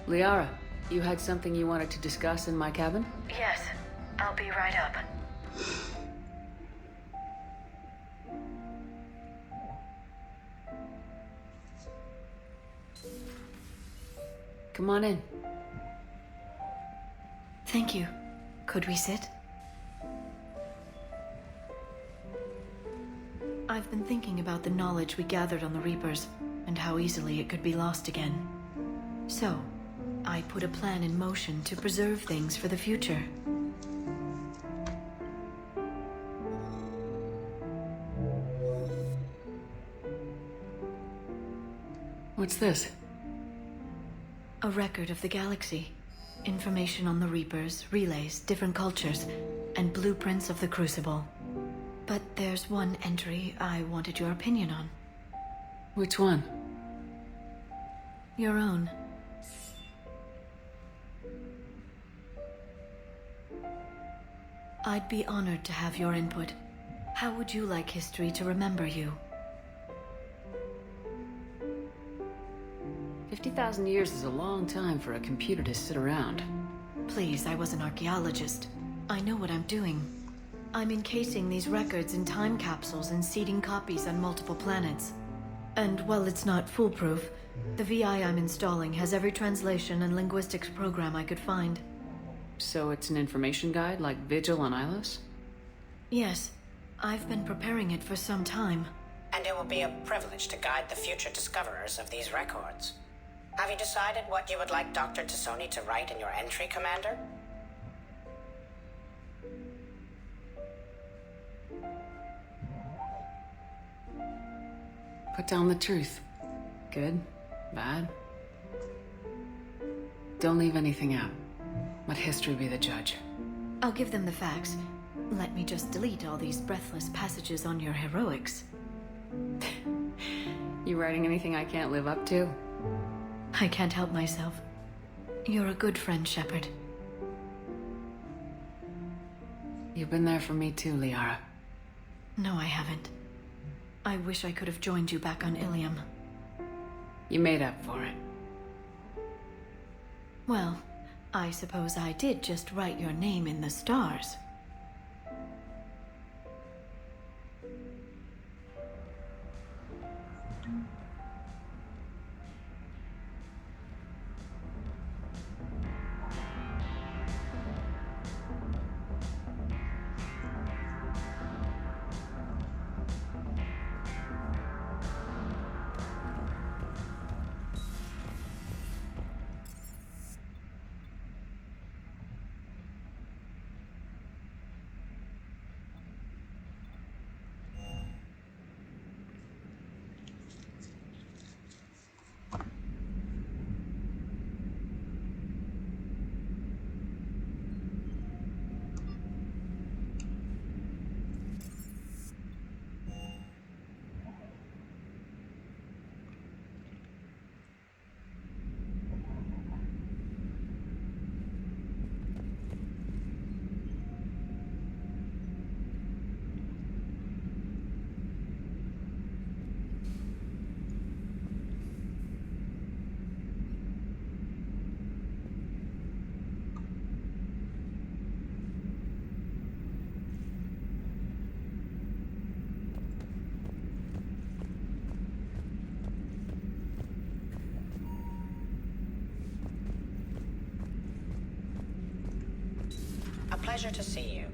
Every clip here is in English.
Liara, you had something you wanted to discuss in my cabin? Yes, I'll be right up. Come on in. Thank you. Could we sit? I've been thinking about the knowledge we gathered on the Reapers, and how easily it could be lost again. So, I put a plan in motion to preserve things for the future. What's this? A record of the galaxy. Information on the Reapers, relays, different cultures, and blueprints of the Crucible. But there's one entry I wanted your opinion on. Which one? Your own. I'd be honored to have your input. How would you like history to remember you? 50,000 years is a long time for a computer to sit around. Please, I was an archaeologist. I know what I'm doing. I'm encasing these records in time capsules and seeding copies on multiple planets. And while it's not foolproof, the VI I'm installing has every translation and linguistics program I could find. So it's an information guide like Vigil on Ilos? Yes, I've been preparing it for some time. And it will be a privilege to guide the future discoverers of these records. Have you decided what you would like Dr. Tassoni to write in your entry, Commander? Put down the truth. Good, bad. Don't leave anything out. Let history be the judge. I'll give them the facts. Let me just delete all these breathless passages on your heroics. You writing anything I can't live up to? I can't help myself. You're a good friend, Shepard. You've been there for me too, Liara. No, I haven't. I wish I could have joined you back on Ilium. You made up for it. Well, I suppose I did just write your name in the stars. A pleasure to see you.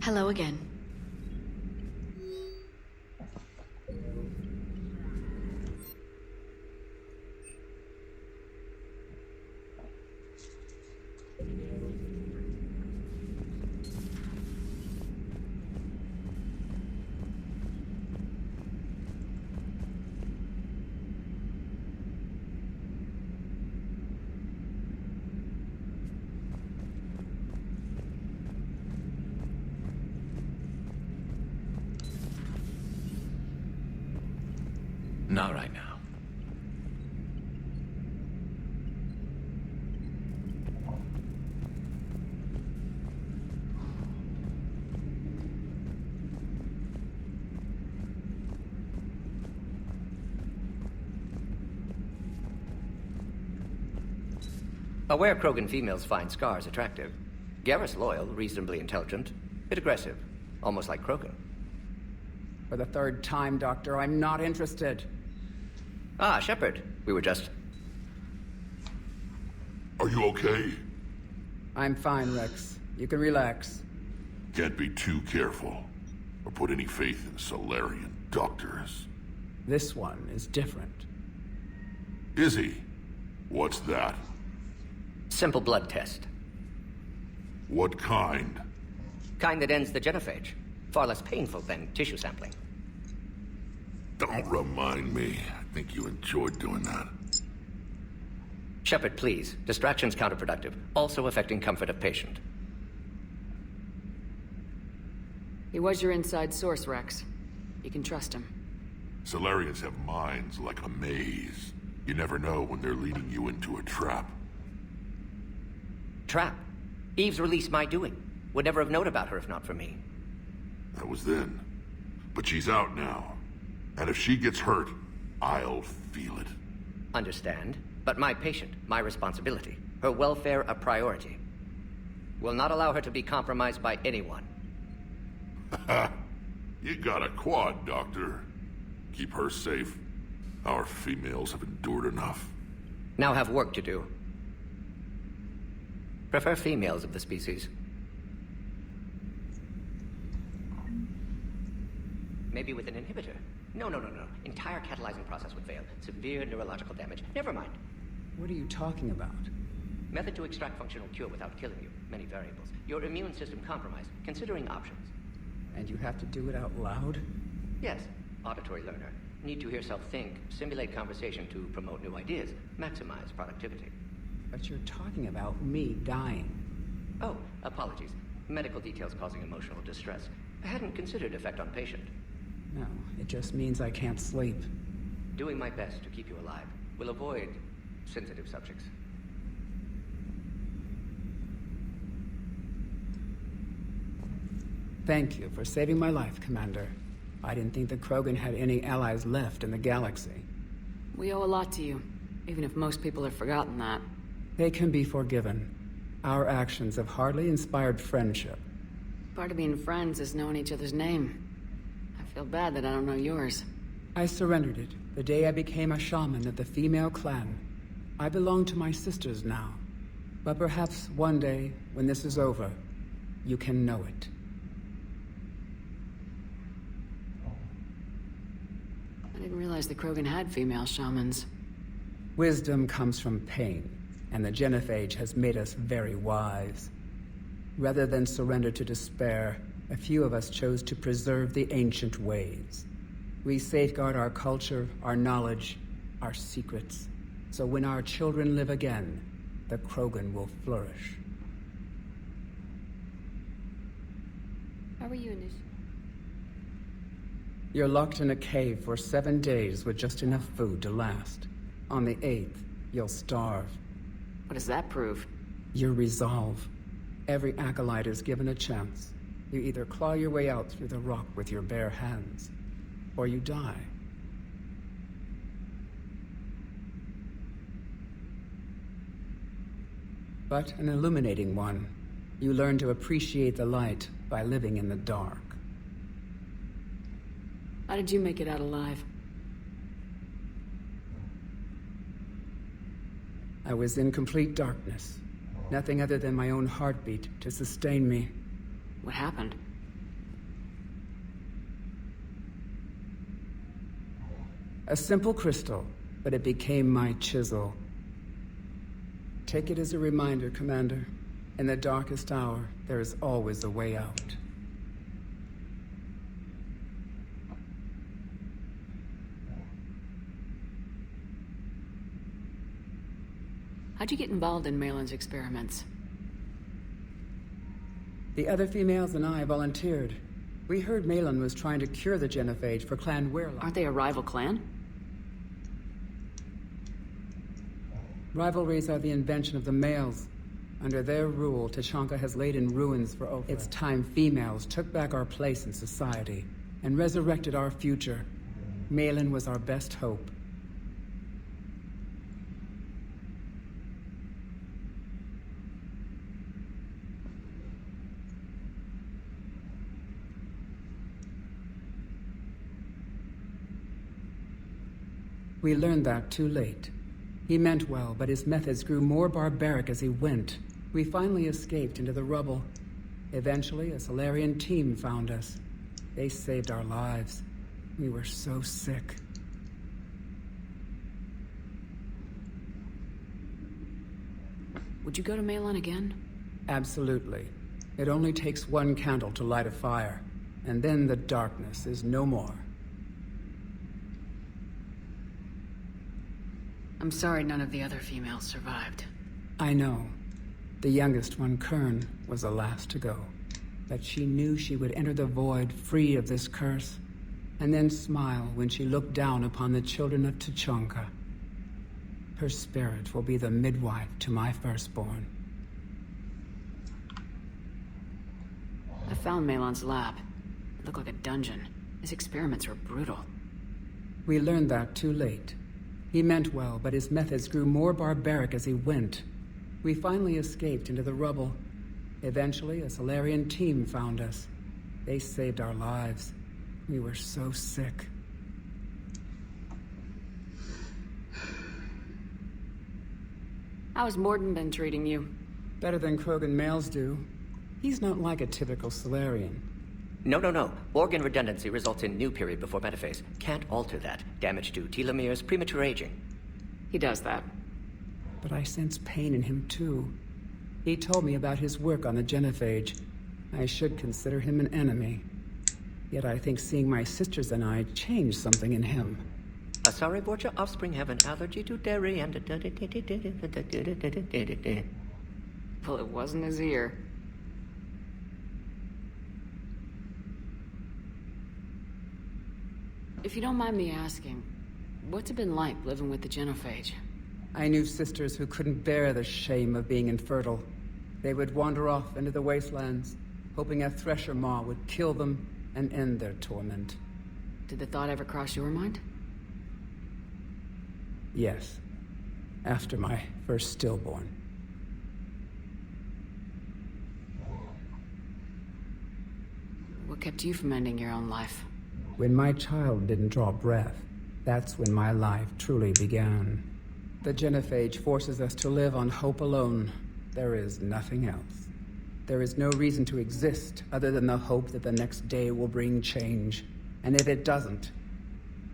Hello again. Not right now. Aware Krogan females find Scars attractive. Garrus loyal, reasonably intelligent, bit aggressive, almost like Krogan. For the third time, Doctor, I'm not interested. Ah, Shepard. We were just... Are you okay? I'm fine, Wrex. You can relax. Can't be too careful, or put any faith in Solarian doctors. This one is different. Is he? What's that? Simple blood test. What kind? Kind that ends the genophage. Far less painful than tissue sampling. Don't remind me. I think you enjoyed doing that. Shepard, please. Distraction's counterproductive, also affecting comfort of patient. He was your inside source, Wrex. You can trust him. Solarians have minds like a maze. You never know when they're leading you into a trap. Trap. Eve's release my doing. Would never have known about her if not for me. That was then. But she's out now. And if she gets hurt, I'll feel it. Understand. But my patient, my responsibility. Her welfare a priority. Will not allow her to be compromised by anyone. You got a quad, Doctor. Keep her safe. Our females have endured enough. Now have work to do. Prefer females of the species. Maybe with an inhibitor. No. Entire catalyzing process would fail. Severe neurological damage. Never mind. What are you talking about? Method to extract functional cure without killing you. Many variables. Your immune system compromised. Considering options. And you have to do it out loud? Yes. Auditory learner. Need to hear self think. Simulate conversation to promote new ideas. Maximize productivity. But you're talking about me dying. Oh, apologies. Medical details causing emotional distress. I hadn't considered effect on patient. No, it just means I can't sleep. Doing my best to keep you alive. Will avoid sensitive subjects. Thank you for saving my life, Commander. I didn't think the Krogan had any allies left in the galaxy. We owe a lot to you, even if most people have forgotten that. They can be forgiven. Our actions have hardly inspired friendship. Part of being friends is knowing each other's name. I feel bad that I don't know yours. I surrendered it the day I became a shaman of the female clan. I belong to my sisters now. But perhaps one day, when this is over, you can know it. I didn't realize the Krogan had female shamans. Wisdom comes from pain, and the genophage has made us very wise. Rather than surrender to despair, a few of us chose to preserve the ancient ways. We safeguard our culture, our knowledge, our secrets. So when our children live again, the Krogan will flourish. How are you, Nish? You're locked in a cave for 7 days with just enough food to last. On the 8th, you'll starve. What does that prove? Your resolve. Every acolyte is given a chance. You either claw your way out through the rock with your bare hands, or you die. But an illuminating one. You learn to appreciate the light by living in the dark. How did you make it out alive? I was in complete darkness. Nothing other than my own heartbeat to sustain me. What happened? A simple crystal, but it became my chisel. Take it as a reminder, Commander. In the darkest hour, there is always a way out. How'd you get involved in Malin's experiments? The other females and I volunteered. We heard Malin was trying to cure the genophage for Clan Werlock. Aren't they a rival clan? Rivalries are the invention of the males. Under their rule, Tuchanka has laid in ruins for over. It's time females took back our place in society and resurrected our future. Malin was our best hope. We learned that too late. He meant well, but his methods grew more barbaric as he went. We finally escaped into the rubble. Eventually, a Solarian team found us. They saved our lives. We were so sick. Would you go to Malon again? Absolutely. It only takes one candle to light a fire, and then the darkness is no more. I'm sorry none of the other females survived. I know. The youngest one, Kern, was the last to go. But she knew she would enter the void free of this curse, and then smile when she looked down upon the children of Tuchanka. Her spirit will be the midwife to my firstborn. I found Malon's lab. It looked like a dungeon. His experiments were brutal. We learned that too late. He meant well, but his methods grew more barbaric as he went. We finally escaped into the rubble. Eventually, a Solarian team found us. They saved our lives. We were so sick. How has Mordin been treating you? Better than Krogan males do. He's not like a typical Solarian. No. Organ redundancy results in new period before metaphase. Can't alter that. Damage to telomeres, premature aging. He does that. But I sense pain in him too. He told me about his work on the genophage. I should consider him an enemy. Yet I think seeing my sisters and I changed something in him. Sorry, Borgia, offspring have an allergy to dairy and... Well, it wasn't his ear. If you don't mind me asking, what's it been like living with the genophage? I knew sisters who couldn't bear the shame of being infertile. They would wander off into the wastelands, hoping a thresher maw would kill them and end their torment. Did the thought ever cross your mind? Yes. After my first stillborn. What kept you from ending your own life? When my child didn't draw breath, that's when my life truly began. The genophage forces us to live on hope alone. There is nothing else. There is no reason to exist other than the hope that the next day will bring change. And if it doesn't,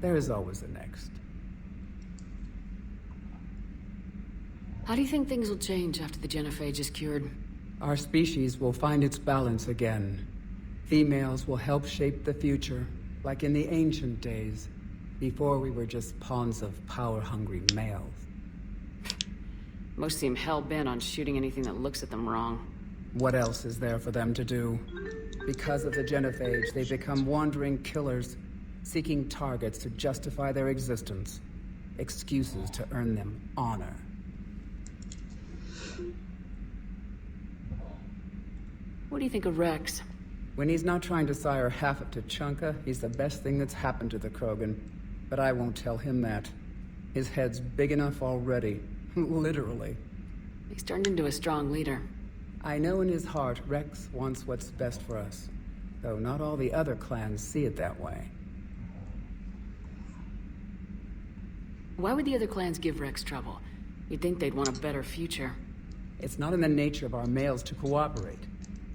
there is always the next. How do you think things will change after the genophage is cured? Our species will find its balance again. Females will help shape the future, like in the ancient days, before we were just pawns of power-hungry males. Most seem hell-bent on shooting anything that looks at them wrong. What else is there for them to do? Because of the genophage, they've become wandering killers, seeking targets to justify their existence, excuses to earn them honor. What do you think of Wrex? When he's not trying to sire half of Tuchanka, he's the best thing that's happened to the Krogan. But I won't tell him that. His head's big enough already. Literally. He's turned into a strong leader. I know in his heart Wrex wants what's best for us. Though not all the other clans see it that way. Why would the other clans give Wrex trouble? You'd think they'd want a better future. It's not in the nature of our males to cooperate.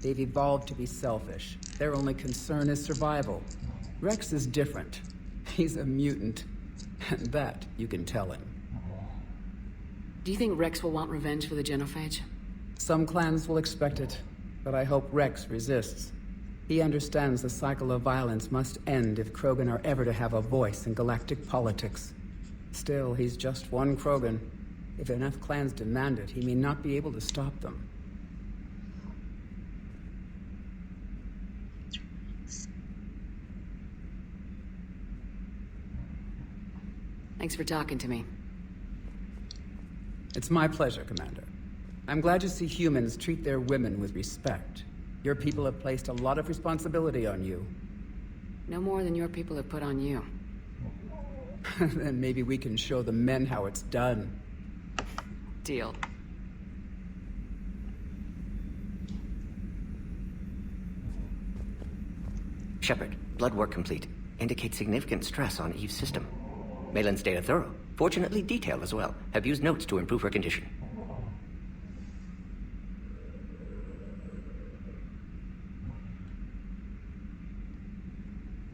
They've evolved to be selfish. Their only concern is survival. Wrex is different. He's a mutant. And that you can tell him. Do you think Wrex will want revenge for the genophage? Some clans will expect it, but I hope Wrex resists. He understands the cycle of violence must end if Krogan are ever to have a voice in galactic politics. Still, he's just one Krogan. If enough clans demand it, he may not be able to stop them. Thanks for talking to me. It's my pleasure, Commander. I'm glad to see humans treat their women with respect. Your people have placed a lot of responsibility on you. No more than your people have put on you. Then maybe we can show the men how it's done. Deal. Shepard, blood work complete. Indicates significant stress on Eve's system. Malin's data thorough. Fortunately detailed as well. Have used notes to improve her condition.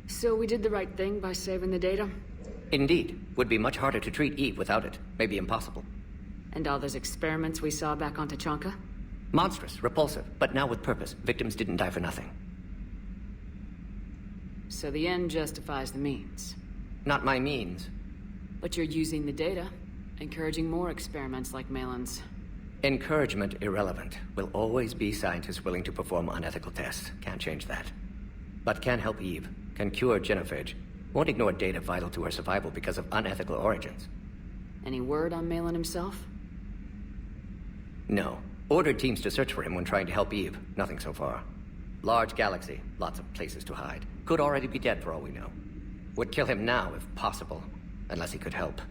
So we did the right thing by saving the data? Indeed. Would be much harder to treat Eve without it. Maybe impossible. And all those experiments we saw back on Tachanka? Monstrous, repulsive, but now with purpose. Victims didn't die for nothing. So the end justifies the means. Not my means. But you're using the data, encouraging more experiments like Malin's. Encouragement irrelevant. Will always be scientists willing to perform unethical tests. Can't change that. But can help Eve. Can cure genophage. Won't ignore data vital to her survival because of unethical origins. Any word on Malin himself? No. Ordered teams to search for him when trying to help Eve. Nothing so far. Large galaxy. Lots of places to hide. Could already be dead for all we know. Would kill him now if possible. Unless he could help.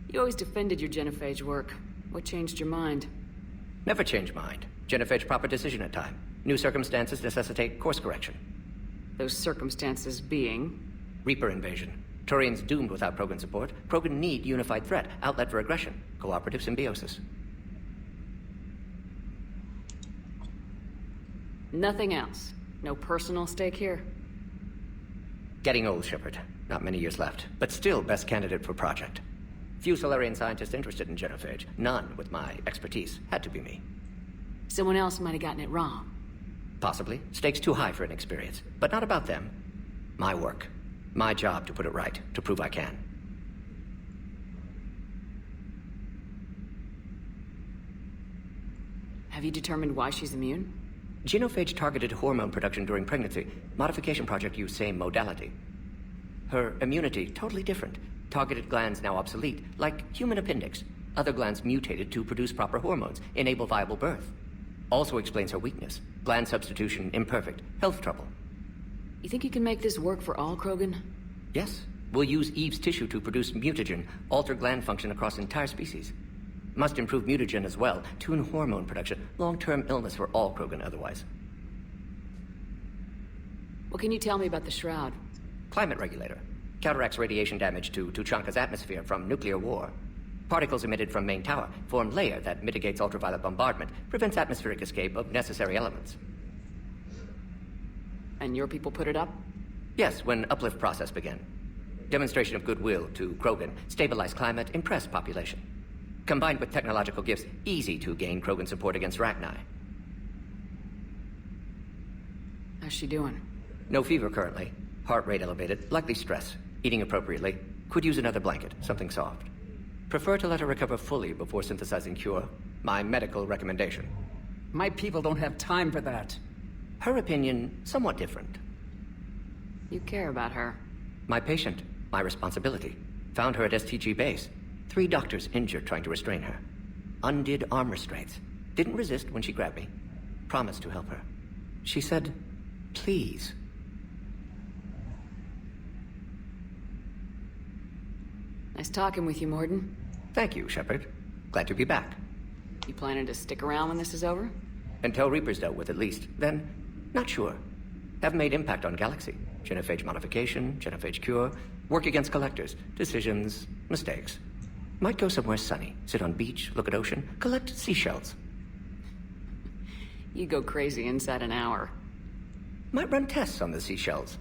You always defended your genophage work. What changed your mind? Never change mind. Genophage proper decision at time. New circumstances necessitate course correction. Those circumstances being? Reaper invasion. Turians doomed without Krogan support. Krogan need unified threat, outlet for aggression, cooperative symbiosis. Nothing else. No personal stake here? Getting old, Shepard. Not many years left, but still best candidate for project. Few Solarian scientists interested in genophage. None with my expertise. Had to be me. Someone else might have gotten it wrong. Possibly. Stakes too high for inexperience. But not about them. My work. My job to put it right. To prove I can. Have you determined why she's immune? Genophage targeted hormone production during pregnancy. Modification project used same modality. Her immunity, totally different. Targeted glands now obsolete, like human appendix. Other glands mutated to produce proper hormones, enable viable birth. Also explains her weakness. Gland substitution imperfect. Health trouble. You think you can make this work for all Krogan? Yes. We'll use Eve's tissue to produce mutagen, alter gland function across entire species. Must improve mutagen as well, tune hormone production. Long-term illness for all Krogan otherwise. What can you tell me about the Shroud? Climate regulator. Counteracts radiation damage to Tuchanka's atmosphere from nuclear war. Particles emitted from main tower form layer that mitigates ultraviolet bombardment, prevents atmospheric escape of necessary elements. And your people put it up? Yes, when uplift process began. Demonstration of goodwill to Krogan, stabilize climate, impress population. Combined with technological gifts, easy to gain Krogan support against Rachni. How's she doing? No fever currently. Heart rate elevated, likely stress. Eating appropriately. Could use another blanket, something soft. Prefer to let her recover fully before synthesizing cure. My medical recommendation. My people don't have time for that. Her opinion, somewhat different. You care about her. My patient, my responsibility. Found her at STG base. 3 doctors injured trying to restrain her. Undid arm restraints. Didn't resist when she grabbed me. Promised to help her. She said, please. Nice talking with you, Mordin. Thank you, Shepard. Glad to be back. You planning to stick around when this is over? Until Reaper's dealt with, at least. Then, not sure. Have made impact on Galaxy. Genophage modification, genophage cure, work against collectors, decisions, mistakes. Might go somewhere sunny, sit on beach, look at ocean, collect seashells. You go crazy inside an hour. Might run tests on the seashells.